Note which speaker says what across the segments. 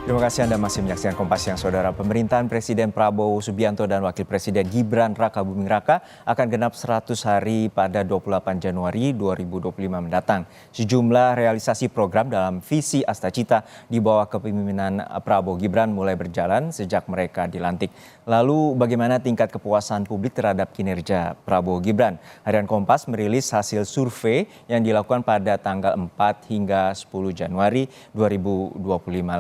Speaker 1: Terima kasih Anda masih menyaksikan Kompas Siang, Saudara. Pemerintahan Presiden Prabowo Subianto dan Wakil Presiden Gibran Rakabuming Raka akan genap 100 hari pada 28 Januari 2025 mendatang. Sejumlah realisasi program dalam visi Astacita di bawah kepemimpinan Prabowo Gibran mulai berjalan sejak mereka dilantik. Lalu bagaimana tingkat kepuasan publik terhadap kinerja Prabowo Gibran? Harian Kompas merilis hasil survei yang dilakukan pada tanggal 4 hingga 10 Januari 2025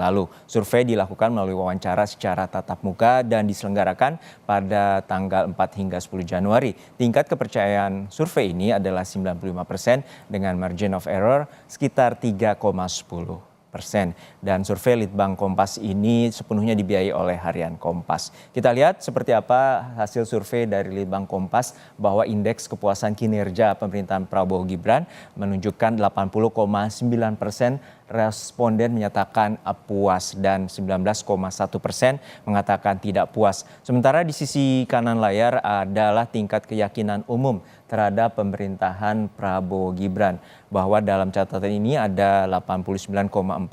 Speaker 1: lalu. Survei dilakukan melalui wawancara secara tatap muka dan diselenggarakan pada tanggal 4 hingga 10 Januari. Tingkat kepercayaan survei ini adalah 95% dengan margin of error sekitar 3,10%. Dan survei Litbang Kompas ini sepenuhnya dibiayai oleh Harian Kompas. Kita lihat seperti apa hasil survei dari Litbang Kompas bahwa indeks kepuasan kinerja pemerintahan Prabowo Gibran menunjukkan 80,9% responden menyatakan puas dan 19,1% mengatakan tidak puas. Sementara di sisi kanan layar adalah tingkat keyakinan umum terhadap pemerintahan Prabowo Gibran, bahwa dalam catatan ini ada 89,4%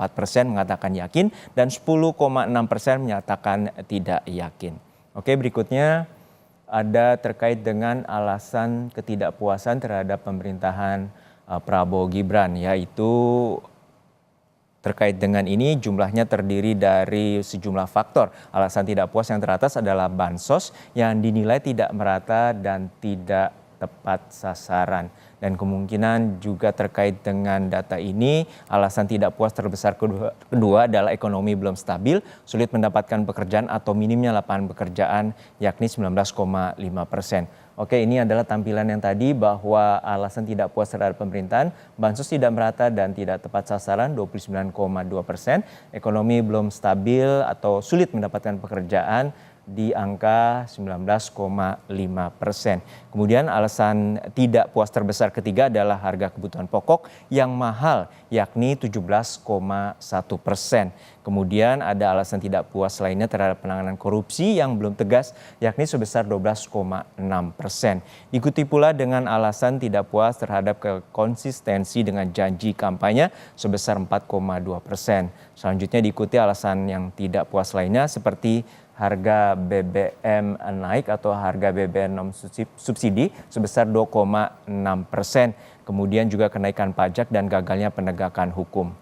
Speaker 1: mengatakan yakin dan 10,6% menyatakan tidak yakin. Oke, berikutnya ada terkait dengan alasan ketidakpuasan terhadap pemerintahan Prabowo Gibran, yaitu terkait dengan ini jumlahnya terdiri dari sejumlah faktor. Alasan tidak puas yang teratas adalah bansos yang dinilai tidak merata dan tidak tepat sasaran. Dan kemungkinan juga terkait dengan data ini, alasan tidak puas terbesar kedua adalah ekonomi belum stabil, sulit mendapatkan pekerjaan atau minimnya lapangan pekerjaan, yakni 19,5%. Oke, ini adalah tampilan yang tadi bahwa alasan tidak puas terhadap pemerintahan, bansos tidak merata dan tidak tepat sasaran 29,2%, ekonomi belum stabil atau sulit mendapatkan pekerjaan di angka 19,5%. Kemudian alasan tidak puas terbesar ketiga adalah harga kebutuhan pokok yang mahal, yakni 17,1%. Kemudian ada alasan tidak puas lainnya terhadap penanganan korupsi yang belum tegas, yakni sebesar 12,6%. Diikuti pula dengan alasan tidak puas terhadap konsistensi dengan janji kampanye sebesar 4,2%. Selanjutnya diikuti alasan yang tidak puas lainnya seperti harga BBM naik atau harga BBM non subsidi sebesar 2,6%. Kemudian juga kenaikan pajak dan gagalnya penegakan hukum.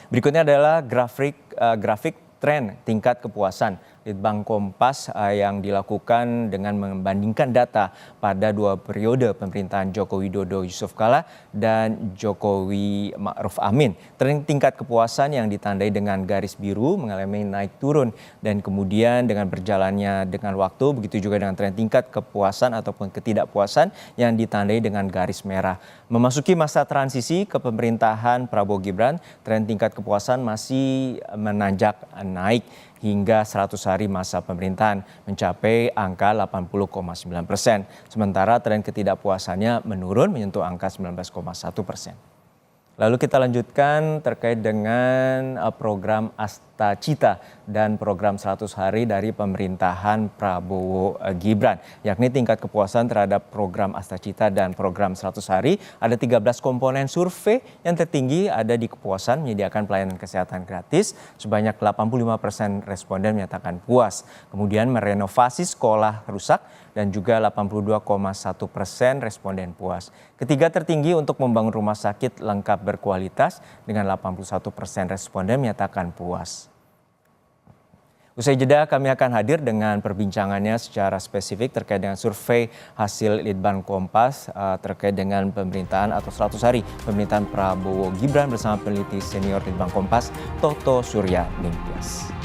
Speaker 1: Berikutnya adalah grafik tren tingkat kepuasan Litbang Kompas yang dilakukan dengan membandingkan data pada dua periode pemerintahan Joko Widodo Yusuf Kala dan Jokowi Ma'ruf Amin. Tren tingkat kepuasan yang ditandai dengan garis biru mengalami naik turun dan kemudian dengan berjalannya dengan waktu, begitu juga dengan tren tingkat kepuasan ataupun ketidakpuasan yang ditandai dengan garis merah. Memasuki masa transisi kepemerintahan Prabowo Gibran, tren tingkat kepuasan masih menanjak naik hingga 100 hari masa pemerintahan mencapai angka 80,9%. Sementara tren ketidakpuasannya menurun menyentuh angka 19,1%. Lalu kita lanjutkan terkait dengan program Astacita dan program 100 hari dari pemerintahan Prabowo Gibran. Yakni tingkat kepuasan terhadap program Astacita dan program 100 hari ada 13 komponen survei. Yang tertinggi ada di kepuasan menyediakan pelayanan kesehatan gratis. Sebanyak 85% responden menyatakan puas. Kemudian merenovasi sekolah rusak dan juga 82,1% responden puas. Ketiga tertinggi untuk membangun rumah sakit lengkap berkualitas dengan 81% responden menyatakan puas. Usai jeda kami akan hadir dengan perbincangannya secara spesifik terkait dengan survei hasil Litbang Kompas terkait dengan pemerintahan atau 100 hari pemerintahan Prabowo Gibran bersama peneliti senior Litbang Kompas Toto Surya Ningtyas.